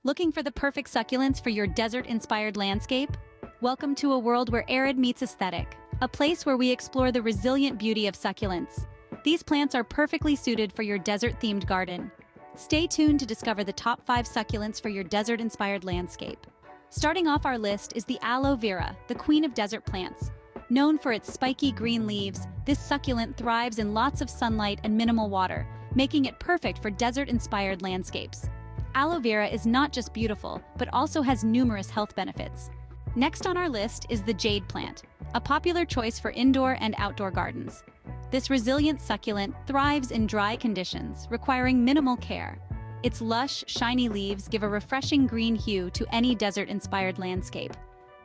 Looking for the perfect succulents for your desert-inspired landscape? Welcome to a world where arid meets aesthetic, a place where we explore the resilient beauty of succulents. These plants are perfectly suited for your desert-themed garden. Stay tuned to discover the top 5 succulents for your desert-inspired landscape. Starting off our list is the aloe vera, the queen of desert plants. Known for its spiky green leaves, this succulent thrives in lots of sunlight and minimal water, making it perfect for desert-inspired landscapes. Aloe vera is not just beautiful, but also has numerous health benefits. Next on our list is the jade plant, a popular choice for indoor and outdoor gardens. This resilient succulent thrives in dry conditions, requiring minimal care. Its lush, shiny leaves give a refreshing green hue to any desert-inspired landscape.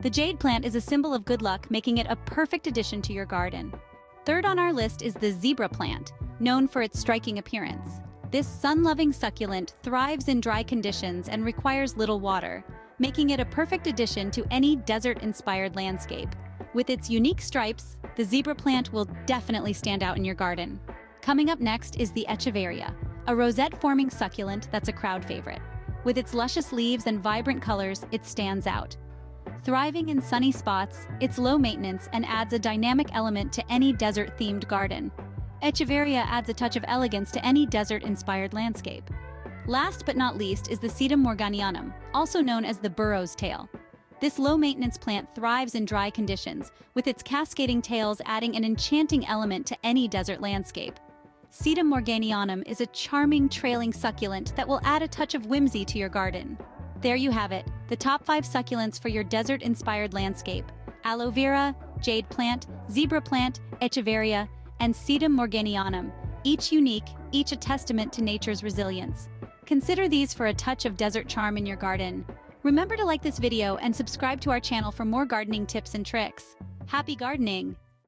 The jade plant is a symbol of good luck, making it a perfect addition to your garden. Third on our list is the zebra plant, known for its striking appearance. This sun-loving succulent thrives in dry conditions and requires little water, making it a perfect addition to any desert-inspired landscape. With its unique stripes, the zebra plant will definitely stand out in your garden. Coming up next is the echeveria, a rosette-forming succulent that's a crowd favorite. With its luscious leaves and vibrant colors, it stands out. Thriving in sunny spots, it's low maintenance and adds a dynamic element to any desert-themed garden. Echeveria adds a touch of elegance to any desert-inspired landscape. Last but not least is the Sedum morganianum, also known as the burro's tail. This low-maintenance plant thrives in dry conditions, with its cascading tails adding an enchanting element to any desert landscape. Sedum morganianum is a charming trailing succulent that will add a touch of whimsy to your garden. There you have it, the top 5 succulents for your desert-inspired landscape: aloe vera, jade plant, zebra plant, echeveria, and Sedum morganianum, each unique, each a testament to nature's resilience. Consider these for a touch of desert charm in your garden. Remember to like this video and subscribe to our channel for more gardening tips and tricks. Happy gardening!